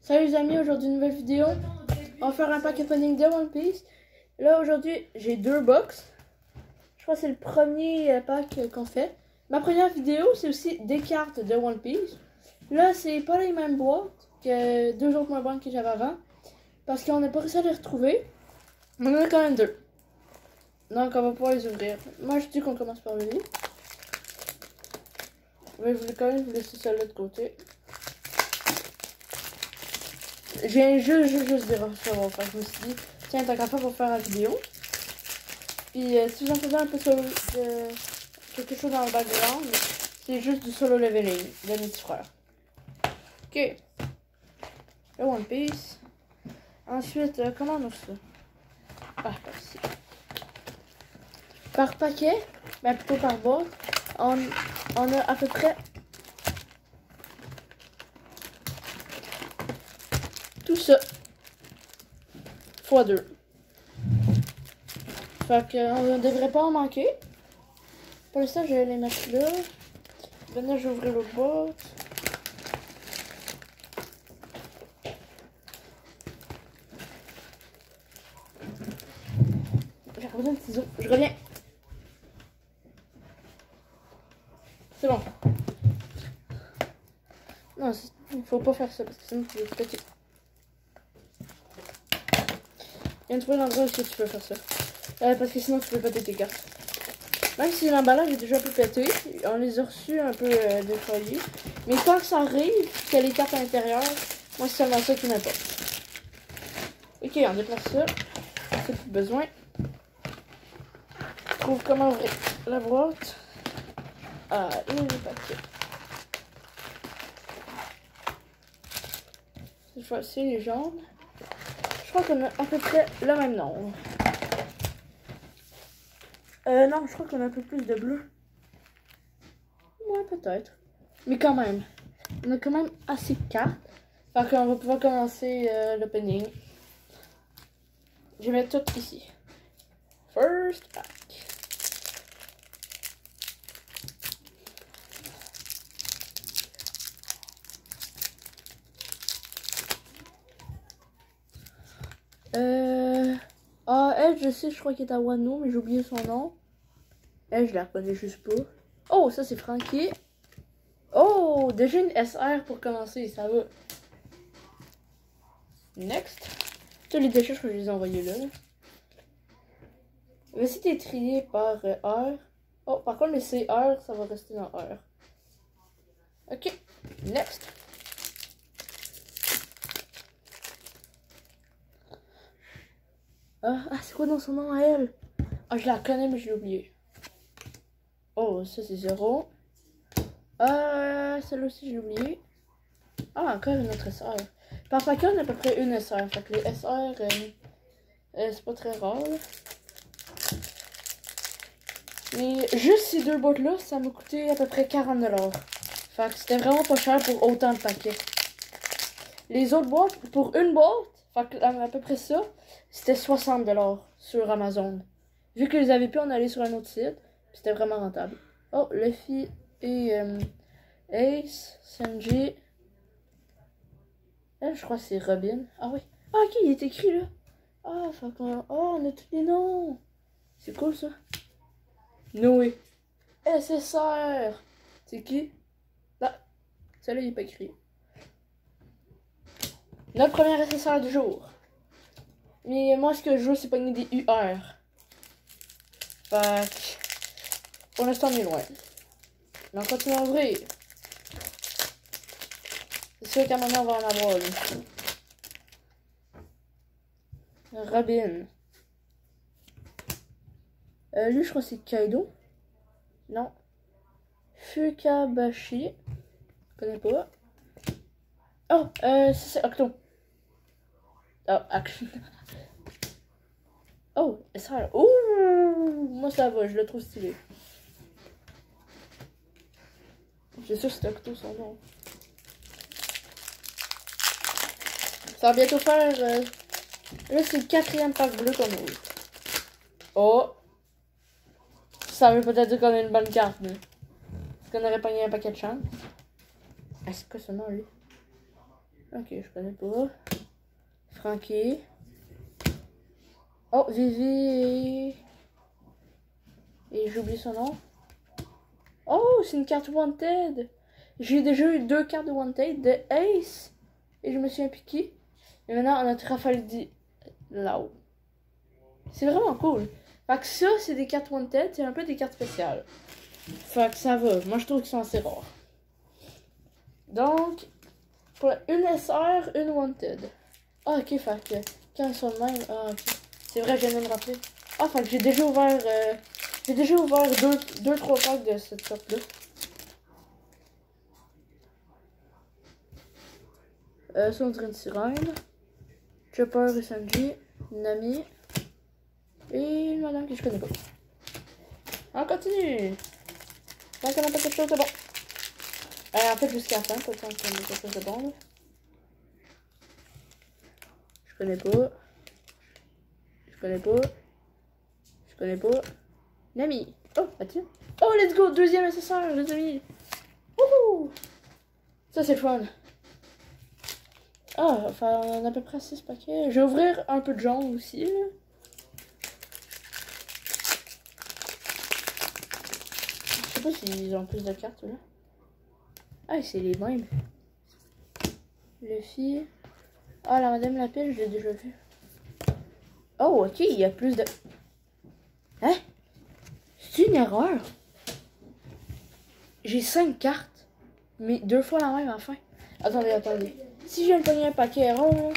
Salut les amis, aujourd'hui une nouvelle vidéo. On va faire un pack opening de One Piece. Là aujourd'hui j'ai deux box. Je crois que c'est le premier pack qu'on fait. Ma première vidéo c'est aussi des cartes de One Piece. Là c'est pas les mêmes boîtes que deux autres boîtes que j'avais avant. Parce qu'on n'a pas réussi à les retrouver. Mais on en a quand même deux. Donc on va pouvoir les ouvrir. Moi je dis qu'on commence par lui. Je voulais quand même vous laisser celle-là de côté. J'ai juste dire ça. Bon, enfin, je me suis dit, tiens, t'as qu'à faire pour faire la vidéo. Puis si j'en faisais un peu solo, quelque chose dans le background, c'est juste du solo leveling de mes petits frères. Ok. Le One Piece. Ensuite, comment on ouvre ça? Ah, par ici. Par paquet, ben plutôt par boîte, on a à peu près tout ça. X2. Fait qu'on ne devrait pas en manquer. Pour l'instant, je vais les mettre là. Maintenant, je vais ouvrir l'autre boîte. J'ai besoin de ciseaux. Je reviens. C'est bon. Non, il faut pas faire ça parce que sinon tu vas péter. Viens trouver l'endroit où tu peux faire ça. Parce que sinon tu peux péter tes cartes. Même si l'emballage est déjà un peu pété, on les a reçus un peu défroyés. Mais quand ça arrive, qu'il y a les cartes à l'intérieur, moi c'est seulement ça qui m'importe. Ok, on déplace ça. C'est plus besoin. Je trouve comment ouvrir la boîte. Ah, il y a le papier. Cette fois-ci, les jaunes. Je crois qu'on a à peu près le même nombre. Non, je crois qu'on a un peu plus de bleu. Ouais, peut-être. Mais quand même. On a quand même assez de cartes. Fait qu'on va pouvoir commencer l'opening. Je vais mettre tout ici. First pack. Elle, je sais, je crois qu'il est à Wano, mais j'ai oublié son nom. Elle, je la reconnais juste pas. Oh, ça c'est Frankie. Oh, déjà une SR pour commencer, ça va. Next. Tous les déchets, je crois que je les ai envoyés là. Voici t'es trié par R. Oh, par contre, le CR, ça va rester dans R. Ok, next. Ah, c'est quoi dans son nom à elle? Ah, je la connais, mais je l'ai oublié. Oh, ça c'est 0. Celle-là aussi, je l'ai oublié. Ah, encore une autre SR. Par paquet, on a à peu près une SR. Fait que les SR, c'est pas très rare. Là. Mais juste ces deux boîtes-là, ça m'a coûté à peu près 40$. Fait que c'était vraiment pas cher pour autant de paquets. Les autres boîtes, pour une boîte, fait que à peu près ça, c'était 60$ sur Amazon. Vu que les avait plus, on allait sur un autre site. C'était vraiment rentable. Oh, Luffy et Ace, Sanji. Elle, je crois que c'est Robin. Ah oui. Ah, ok, il est écrit là. Ah, fait qu'on... Oh, on a tous les noms. C'est cool ça. Noé. SSR. C'est qui? Ah, celle-là, il est pas écrit. Notre premier SSR du jour. Mais moi, ce que je joue, c'est pogner des UR. Fait que... Pour l'instant, on est loin. Mais on continue à ouvrir. C'est sûr qu'à un moment, on va en avoir, là. Robin. Lui, je crois que c'est Kaido. Non. Fukabashi. Je connais pas. Oh, c'est Octo. Oh, Action. Oh, SR. Ouh, moi ça va, je le trouve stylé. J'ai sûr que c'est Octo son nom. Ça va bientôt faire... Là, c'est le 4e pack bleu qu'on ouvre. Oh! Ça veut peut-être dire qu'on a une bonne carte, mais... Est-ce qu'on aurait pogné un paquet de chance? Ah, c'est quoi ce nom, lui? Ok, je connais pas. Frankie. Oh, Vivi et j'ai oublié son nom. Oh, c'est une carte Wanted. J'ai déjà eu 2 cartes de Wanted, de Ace. Et je me suis impliqué. Et maintenant, on a Trafaldi là-haut. C'est vraiment cool. Fait que ça, c'est des cartes Wanted. C'est un peu des cartes spéciales. Fait que ça va. Moi, je trouve qu'ils sont assez rares. Donc, pour une SR, une Wanted. Ah, ok, fait que quand ils sont de même. Ah, ok. C'est vrai, je viens de me rappeler. Ah, fait que j'ai déjà ouvert. J'ai déjà ouvert 2-3 packs de cette sorte-là. Ça, on dirait une sirène. Chopper et Sanji. Nami. Et une madame que je connais pas. On continue. Tant qu'on a pas quelque chose de bon. En fait, jusqu'à la fin, pas tant qu'on a quelque chose de bon. Là. Je connais pas. Je connais pas. Je connais pas. Nami. Oh, attends. Oh, let's go. Deuxième SSR, les amis. Wouhou. Ça, c'est fun. Ah, enfin, on a à peu près 6 paquets. Je vais ouvrir un peu de jaune aussi. Là. Je sais pas s'ils ont plus de cartes là. Ah, c'est les mêmes. Luffy. Ah, la Madame Lapine, je l'ai déjà vu. Oh, ok, il y a plus de... Hein? C'est une erreur. J'ai 5 cartes. Mais 2 fois la même à la fin. Attendez, attendez. Si je viens de pogner un paquet rond,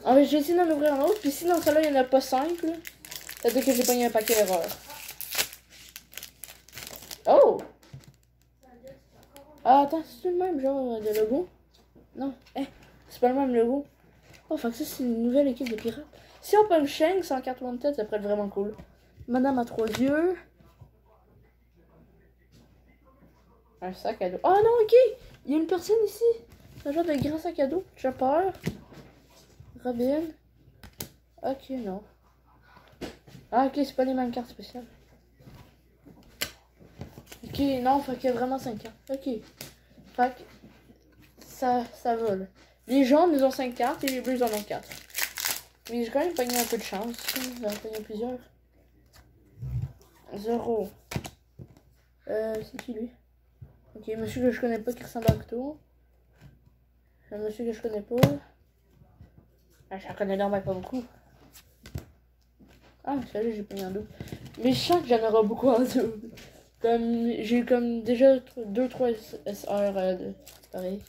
en fait, j'ai essayé d'en ouvrir un autre. Puis si dans celui-là, il n'y en a pas 5, là, ça veut dire que j'ai pogné un paquet erreur. Oh! Ah, attends, c'est le même genre de logo? Non, c'est pas le même logo. Oh, fait que ça, c'est une nouvelle équipe de pirates. Si on pogne Shanks en carte one tête, ça pourrait être vraiment cool. Madame à 3 yeux. Un sac à dos. Oh non, ok! Il y a une personne ici. C'est un genre de grand sac à dos. Chopper. Robin. Ok, non. Ah, ok, c'est pas les mêmes cartes spéciales. Ok, non, fait qu'il y a vraiment 5 cartes. Ok. Fait que ça vole. Les jaunes, ils ont 5 cartes et les bleus, ils en ont 4. Mais j'ai quand même pogné un peu de chance. J'en ai pogné plusieurs. 0. C'est qui lui? Ok, monsieur que je connais pas qui ressemble à Octo. Un monsieur que je connais pas. Ah, j'en connais normal pas beaucoup. Ah, celui-là, j'ai pogné en double. Mais je sens que j'en aurai beaucoup en double. Comme, j'ai eu comme déjà 2-3 SR pareil.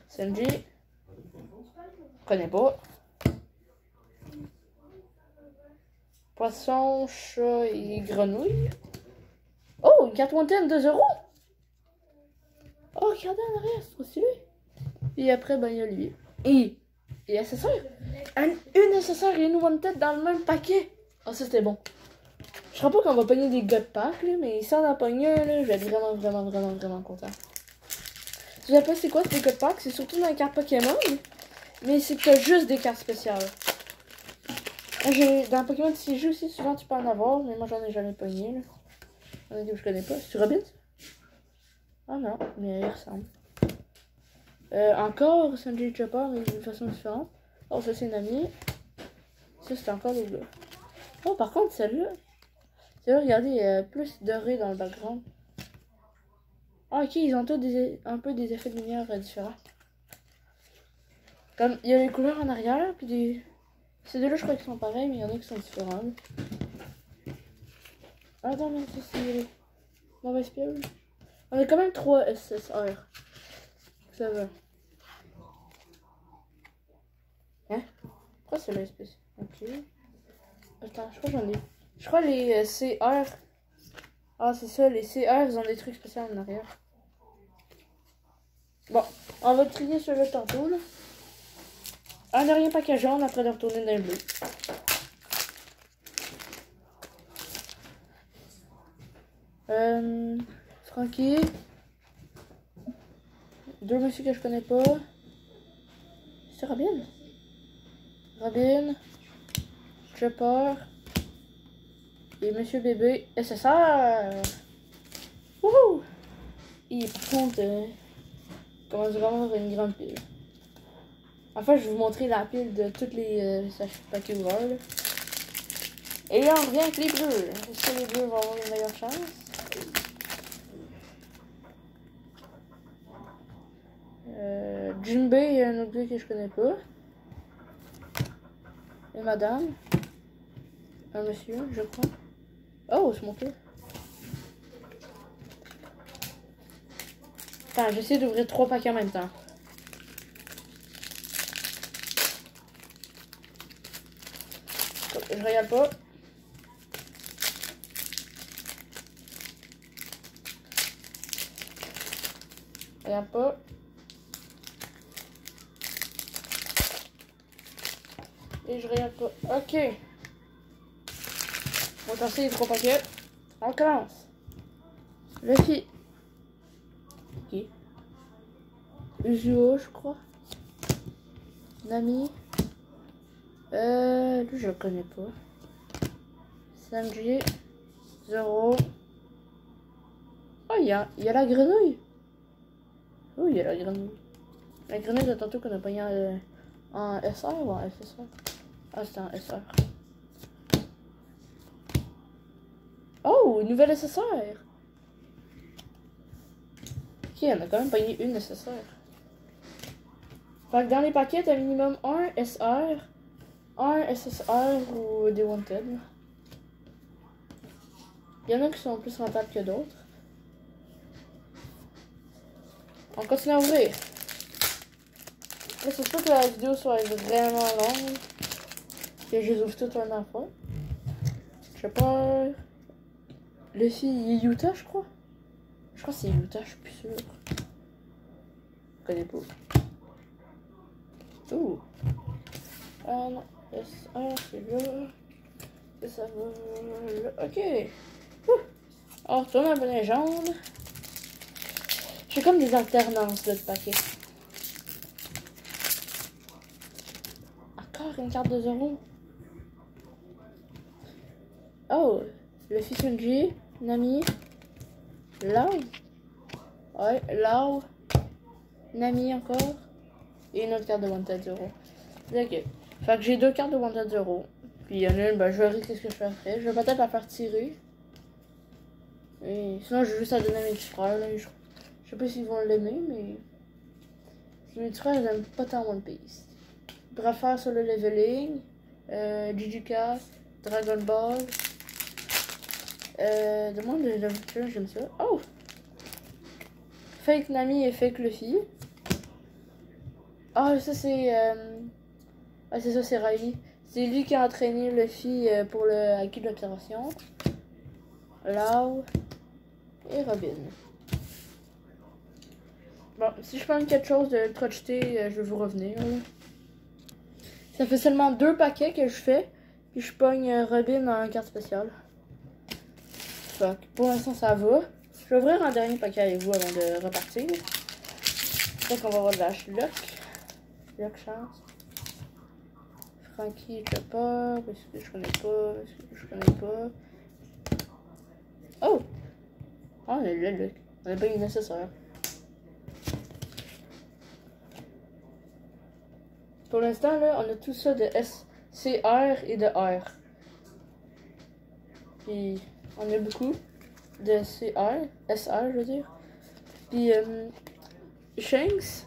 Sanji. Je connais pas. Poisson, chat et grenouille. Oh, une carte Wanted 2 €. Oh, regardez en arrière, c'est trop stylé. Et après, ben, il y a lui. Et SSR. Une SSR et une Wanted dans le même paquet. Oh, ça c'était bon. Je crois pas qu'on va pogner des God Packs, là, mais si on en pogne un, là, je vais être vraiment content. Je sais pas c'est quoi ces God Packs, c'est surtout dans les cartes Pokémon. Mais c'est que t'as juste des cartes spéciales. Dans Pokémon TCG aussi, souvent tu peux en avoir, mais moi j'en ai jamais pogné. Là. J'en ai dit que je connais pas. C'est Robin? Ah non, mais il ressemble. Encore Sanji Chopper, mais d'une façon différente. Oh, ça c'est une amie. Ça c'est encore des bleus. Oh, par contre, celle-là, regardez, il y a plus doré dans le background. Ah, ok, ils ont tous un peu des effets de lumière différents. Comme, il y a les couleurs en arrière, puis des... Ces deux-là, je crois qu'ils sont pareils, mais il y en a qui sont différents. Ah non, mais ça c'est... Mauvaise pile. On a quand même 3 SSR. Ça va. Hein? Pourquoi c'est l'espèce? Ok. Attends, je crois que j'en ai... Je crois les CR... Ah, c'est ça, les CR, ils ont des trucs spéciaux en arrière. Bon, on va trier ceux-là tantôt, là. Un dernier paquet jaune après de retourner dans le bleu. Frankie. 2 messieurs que je connais pas. C'est Robin? Robin. Chopper. Et Monsieur Bébé SSR. Wouhou! Et par contre, commence vraiment à avoir une grande pile. Enfin, je vais vous montrer la pile de toutes les paquets ouverts. Là. Et là, on revient avec les bleus. Est-ce que les bleus vont avoir une meilleure chance? Jinbei, il y a un autre bleu que je connais pas. Et madame. Un monsieur, je crois. Oh, c'est mon tour. Attends, j'essaie d'ouvrir 3 paquets en même temps. Je regarde pas. Regarde pas. Et je regarde pas. Ok. On va casser les 3 paquets. On commence. Luffy. Ok. Uzuo, je crois. Nami. Lui, je le connais pas. Sanji. Zoro. Oh, il y a la grenouille. Oh, il y a la grenouille. La grenouille de tantôt qu'on a pogné en SR ou en FSR? Ah, c'était en SR. Oh, une nouvelle SSR. Ok, on a quand même pogné une SSR. Fait que dans les paquets, t'as minimum un SR, un SSR ou des Wanted. Il y en a qui sont plus rentables que d'autres. On continue à ouvrir. Là, c'est sûr que la vidéo soit vraiment longue. Et je les ouvre toutes en fois. Je sais pas. Luffy, il est Utah, je crois. Je crois que c'est Utah, je suis plus sûre. Je connais pas. Ouh. Ah non. S1, c'est là. Et ça va là. Ok. Ouh. On retourne à la légende. J'ai comme des alternances là, de paquets. Encore une carte de Zoro. Oh, Luffy, Sanji, Nami, Lau. Ouais, Lau, Nami encore. Et une autre carte de Wanted Zoro. Ok. Fait que j'ai 2 cartes de Wanted Zoro. Puis il y en a une, ben je verrai qu'est-ce que je fais après. Je vais peut-être la faire tirer. Et sinon, je vais juste la donner à mes petits frères. Là. Je sais pas s'ils vont l'aimer, mais mes petits frères, ils aiment pas tant One Piece. Ils préfèrent sur le leveling, Jujutsu, Dragon Ball. Demande de l'aventure, j'aime ça. Oh! Fake Nami et Fake Luffy. Ah, ça c'est. Ah, c'est ça, c'est Riley. C'est lui qui a entraîné Luffy pour le acquis de l'observation. Lau et Robin. Bon, si je prends quelque chose de ultra cheaté, je vais vous revenir. Là. Ça fait seulement 2 paquets que je fais. Puis je pogne Robin en carte spéciale. Fait que pour l'instant, ça va. Je vais ouvrir un dernier paquet avec vous avant de repartir. Fait qu'on va avoir de la Schluck. Schluck chance. Frankie, je sais pas. Parce que je connais pas. Parce que je connais pas. Oh! Ah, on a le Luck. On a pas eu nécessaire. Pour l'instant, là, on a tout ça de SCR et de R. Puis, on a beaucoup de SR, je veux dire. Puis, Shanks,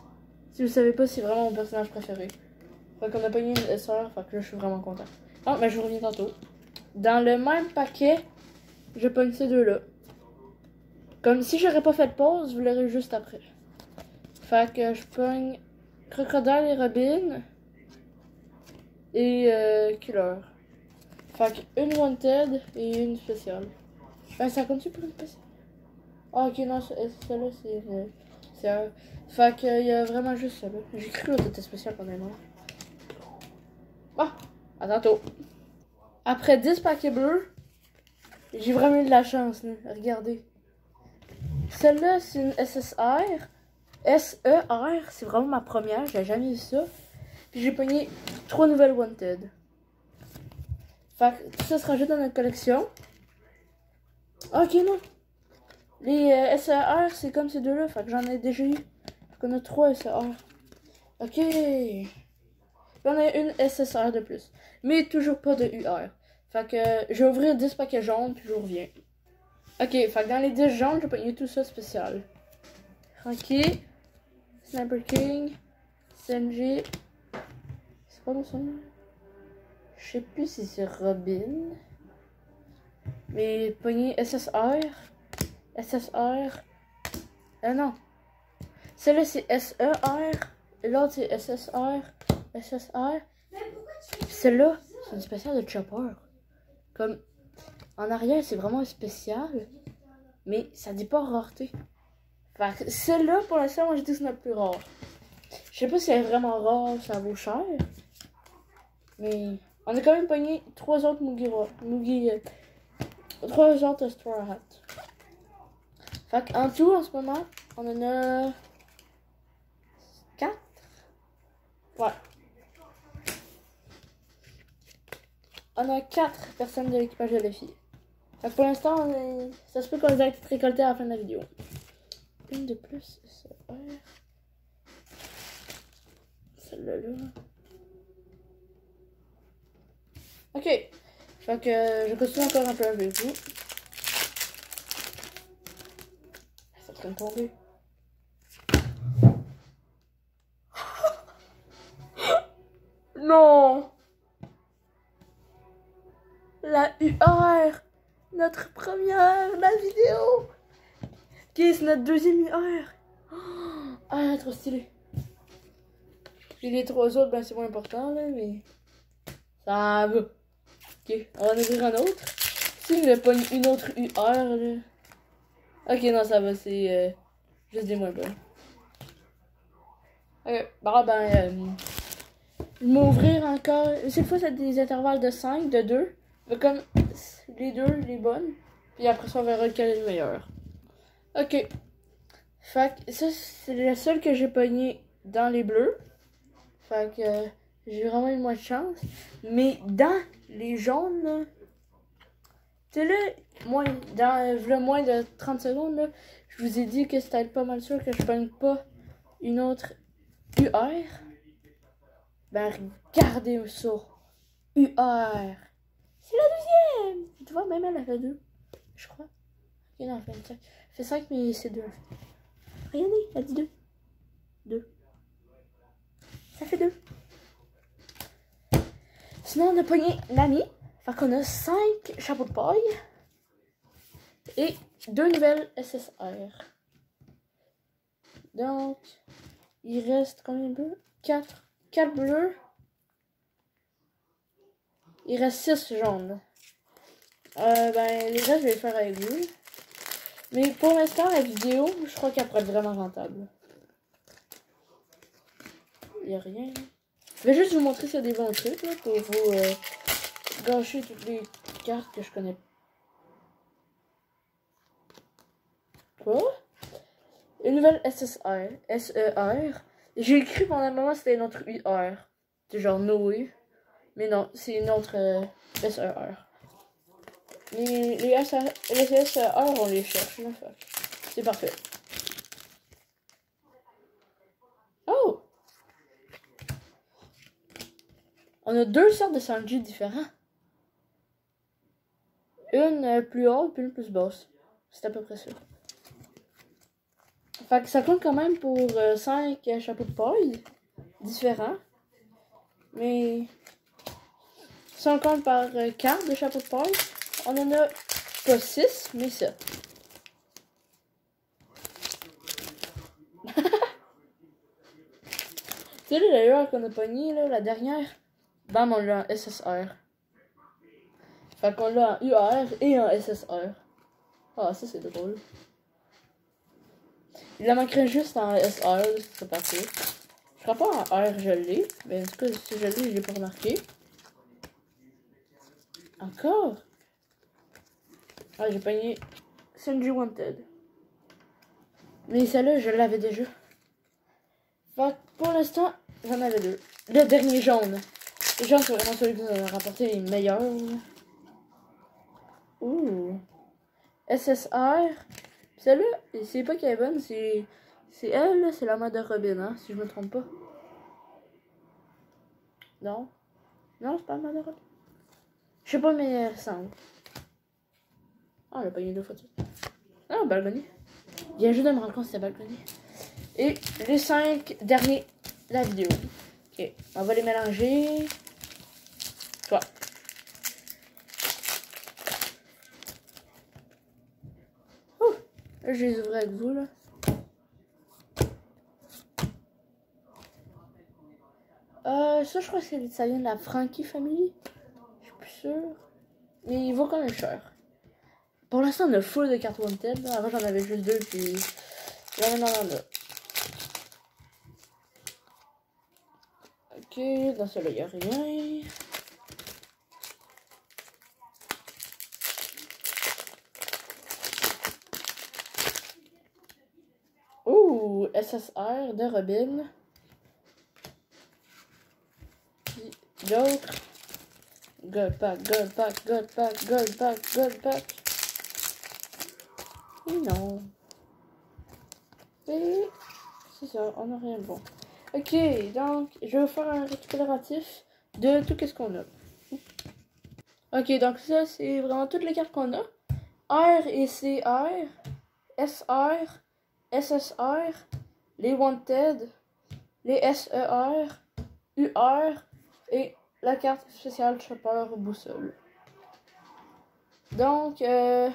si vous savez pas, c'est vraiment mon personnage préféré. Fait qu'on a pogné une SR, fait que là, je suis vraiment content. Ah, mais je vous reviens tantôt. Dans le même paquet, je pogne ces deux-là. Comme si j'aurais pas fait de pause, vous l'aurez juste après. Fait que je pogne Crocodile et Robin. Et Killer. Fait que une Wanted et une spéciale. Ben, ça compte-tu pour une spéciale? Ah, ok, non, celle-là, c'est un. Fait que y a vraiment juste celle-là. J'ai cru que l'autre était spéciale pendant un moment. Ah, à tantôt. Après 10 paquets bleus, j'ai vraiment eu de la chance, là. Regardez. Celle-là, c'est une SSR. SER, c'est vraiment ma première, j'ai jamais vu ça. Puis j'ai pogné 3 nouvelles Wanted. Fait que tout ça se rajoute dans notre collection. Ok, non. Les SAR, c'est comme ces deux-là. Fait que j'en ai déjà eu. Fait qu'on a 3 SAR. Ok. J'en ai une SSR de plus. Mais toujours pas de UR. Fait que je vais ouvrir 10 paquets jaunes, puis je reviens. Ok, fait que dans les 10 jaunes, j'ai pogné tout ça spécial. Frankie, Sniper King, Senji. C'est pas mon son. Je sais plus si c'est Robin. Mais pogné SSR. SSR. Non. Celle-là c'est SER. Et l'autre c'est SSR. SSR. Celle-là, c'est une spéciale de Chopper. Comme en arrière, c'est vraiment spécial. Mais ça dit pas rareté. Fait que celle-là, pour l'instant, moi j'ai dit que c'est notre plus rare. Je sais pas si elle est vraiment rare, ça vaut cher. Mais on a quand même pogné 3 autres Mugi. 3 autres Straw Hat. Fait qu'en tout, en ce moment, on en a 4. Ouais. On a 4 personnes de l'équipage de la fille. Fait que pour l'instant, ça se peut qu'on les ait récoltés à la fin de la vidéo. Une de plus, celle-là. Ok. Fait que je continue encore un peu avec vous. Ça traîne de tomber. Non! La UR! Notre première de la vidéo! Ok, c'est notre deuxième UR! Ah, trop stylé! Puis les 3 autres, ben c'est moins important là, mais ça va. Ok, on va en ouvrir un autre. Si je n'ai pas une autre UR là. Ok, non, ça va, c'est juste des moins bonnes. Ok, bah ben, je vais m'ouvrir encore. Cette fois, c'est des intervalles de 5, de 2. Mais comme les deux, les bonnes. Puis après ça, on verra lequel est le meilleur. Ok. Fait que ça, c'est la seule que j'ai pognée dans les bleus. Fait que j'ai vraiment eu moins de chance. Mais dans les jaunes, là, tu sais là, dans le moins de 30 secondes, là, je vous ai dit que c'était pas mal sûr que je pogne pas une autre UR. Ben regardez ça. UR. C'est la deuxième. Tu vois, même elle a fait 2. Je crois. Ok, non, elle fait 5. Elle fait 5, mais c'est 2. Regardez, elle dit 2. 2. Ça fait 2. Sinon, on a pogné l'ami. Fait qu'on a 5 chapeaux de paille. Et 2 nouvelles SSR. Donc, il reste combien de bleus? 4. 4 bleus. Il reste 6 jaunes. Ben, les restes, je vais les faire avec vous. Mais pour l'instant, la vidéo, je crois qu'elle pourrait être vraiment rentable. Il n'y a rien. Je vais juste vous montrer s'il y a des bons trucs là, pour vous gâcher toutes les cartes que je connais. Quoi? Une nouvelle SSR. SER. J'ai écrit pendant un moment c'était une autre UR. C'est genre Noé. Mais non, c'est une autre SER. Les SER, on les cherche. C'est parfait. Oh! On a 2 sortes de Sanji différents. Une plus haute puis une plus basse. C'est à peu près ça. Fait que ça compte quand même pour 5 chapeaux de paille différents. Mais si on compte par carte de chapeau de paille, on en a pas 6, mais 7. Tu sais, l'ailleurs qu'on a pogné, là, la dernière, bam, on l'a en SSR. Fait qu'on l'a en UR et en SSR. Ah, ça c'est drôle. Il la manquerait juste en SR, c'est parti. Je crois pas en R, je l'ai. Mais en tout cas, si je l'ai, je l'ai pas remarqué. Encore? Ah, j'ai pogné Senji Wanted. Mais celle-là, je l'avais déjà. Fait que pour l'instant, j'en avais 2. Le dernier jaune. Le jaune, c'est vraiment celui qui nous a rapporté les meilleurs. Ouh. SSR. Celle-là, c'est pas Kevin, c'est elle, là, c'est la mère de Robin, hein, si je me trompe pas. Non? Non, c'est pas la mère de Robin. Je sais pas, mais elle ressemble. Ah, elle a pogné 2 fois de suite. Ah, Balcony. Viens juste de me rendre compte que c'est Balcony. Et les 5 derniers de la vidéo. Ok, on va les mélanger. Toi. Ouh, là, je les ouvre avec vous, là. Ça, je crois que ça vient de la Frankie Family. Je suis plus sûre. Mais il vaut quand même cher. Pour l'instant, on a full de cartes Wanted. Avant, j'en avais juste 2, puis là, maintenant, on en a. Ok, dans celui-là, il n'y a rien. Ouh, SSR de Robin. Puis d'autres. Gold pack, gold pack, gold pack, gold pack, gold pack. Et non. Et c'est ça, on n'a rien de bon. Ok, donc je vais vous faire un récapitulatif de tout ce qu'on a. Ok, donc ça, c'est vraiment toutes les cartes qu'on a. R et CR, SR, SSR, les Wanted, les SER, UR et la carte spéciale Chopper Boussole. Donc, il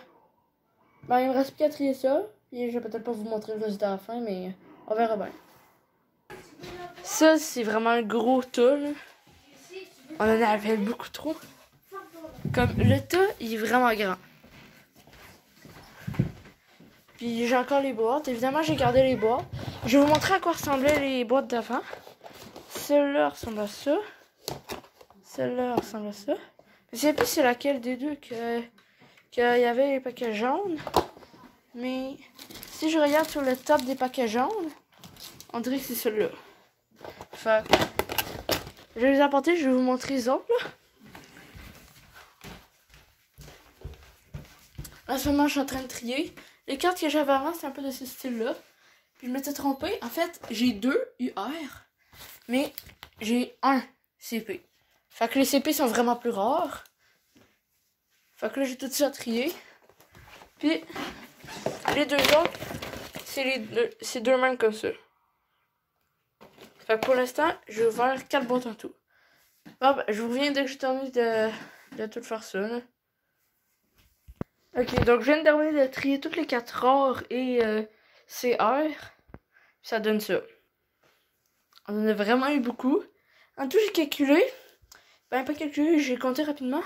me reste plus qu'à trier ça. Et je vais peut-être pas vous montrer le résultat à la fin, mais on verra bien. Ça, c'est vraiment un gros tas, là. On en avait beaucoup trop. Comme le tas, il est vraiment grand. Puis j'ai encore les boîtes. Évidemment, j'ai gardé les boîtes. Je vais vous montrer à quoi ressemblaient les boîtes d'avant. Celle-là ressemble à ça. Celle-là ressemble à ça. Je sais plus c'est laquelle des deux qu'il y avait les paquets jaunes. Mais si je regarde sur le top des paquets jaunes, on dirait que c'est celui-là. Fait je vais les apporter, je vais vous montrer les autres. Là. En ce moment, je suis en train de trier. Les cartes que j'avais avant, c'est un peu de ce style-là. Puis je m'étais trompée. En fait, j'ai 2 UR, mais j'ai 1 CP. Fait que les CP sont vraiment plus rares. Fait que là, j'ai tout ça trié. Puis, les deux autres, c'est deux mêmes comme ça. Fait que pour l'instant, je vais ouvrir 4 boîtes en tout. Bon, ben, je vous reviens dès que j'ai terminé de tout faire ça. Là. Ok, donc je viens de terminer de trier toutes les 4 rares et CR. Ça donne ça. On en a vraiment eu beaucoup. En tout, j'ai calculé. Ben, pas calculé, j'ai compté rapidement.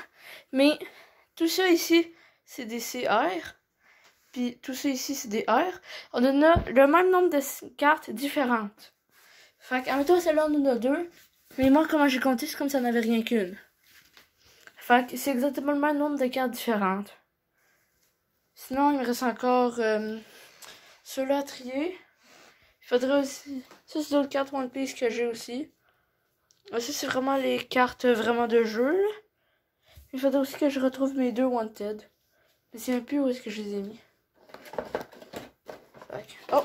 Mais tout ça ici, c'est des CR. Puis tout ça ici, c'est des R. On en a le même nombre de cartes différentes. Fait qu'admettons, celle-là, on en a 2. Mais moi, comment j'ai compté, c'est comme si on n'avait rien qu'une. Fait que c'est exactement le même nombre de cartes différentes. Sinon, il me reste encore ceux-là à trier. Il faudrait aussi... Ça, c'est d'autres cartes One Piece que j'ai aussi. Ça, c'est vraiment les cartes vraiment de jeu. Là. Il faudrait aussi que je retrouve mes 2 Wanted. Je ne sais même plus où est-ce que je les ai mis. Oh!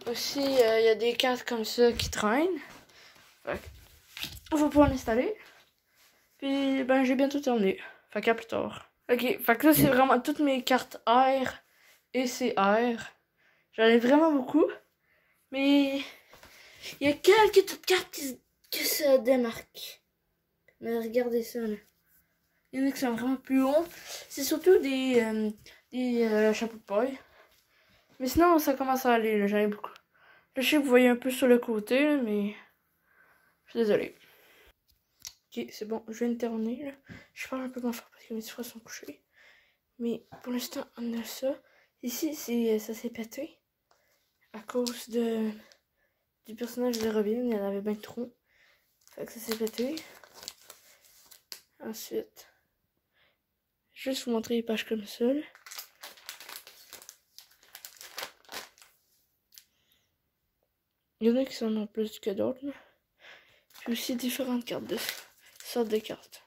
Aussi, il y a des cartes comme ça qui traînent. On va pouvoir l'installer. Puis, ben, j'ai bientôt terminé. Fait qu'à plus tard. Ok, fait que là, c'est vraiment toutes mes cartes R et CR. J'en ai vraiment beaucoup. Mais, il y a quelques petites cartes qui se démarquent. Mais regardez ça, là. Il y en a qui sont vraiment plus hauts. C'est surtout des chapeaux de paille. Mais sinon, ça commence à aller, là. J'en ai beaucoup. Là, je sais que vous voyez un peu sur le côté, là, mais je suis désolée. Ok, c'est bon, je viens de terminer, là. Je parle un peu moins fort parce que mes petits frères sont couchés. Mais pour l'instant, on a ça. Ici, ça s'est pété. À cause du personnage de Robin, il y en avait bien trop. Fait que ça s'est pété. Ensuite, juste vous montrer les pages comme ça, là. Il y en a qui en ont plus que d'autres, là. Puis aussi différentes cartes de sortes de cartes.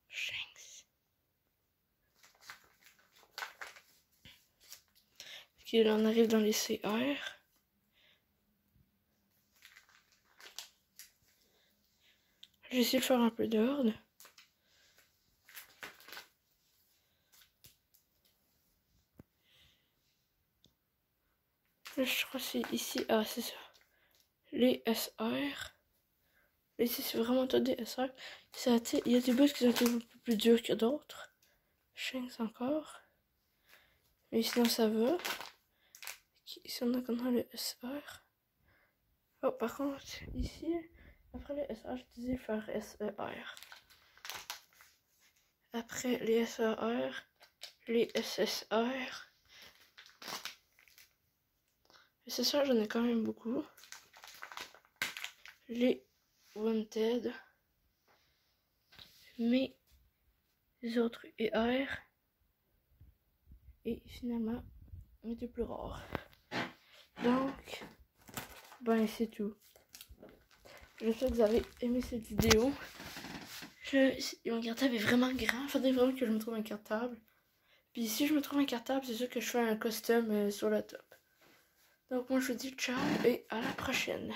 Shanks. qu'il en arrive dans les CR. J'ai essayé de faire un peu d'ordre. Là, je crois que c'est ici. Ah, c'est ça. Les SR. Là, ici, c'est vraiment tout des SR. Il y a des bus qui sont un peu plus durs que d'autres. Shanks encore. Mais sinon, ça va. Ici, on a le SR. Oh, par contre, ici, après le SR, j'ai décidé de faire SER. Après les SER, les SSR. Les SSR, j'en ai quand même beaucoup. Les Wanted. Mes autres ER. Et finalement, les deux plus rares. Donc, ben c'est tout. J'espère que vous avez aimé cette vidéo. Mon cartable est vraiment grand. Il faudrait vraiment que je me trouve un cartable. Puis si je me trouve un cartable, c'est sûr que je fais un custom sur le top. Donc moi je vous dis ciao et à la prochaine.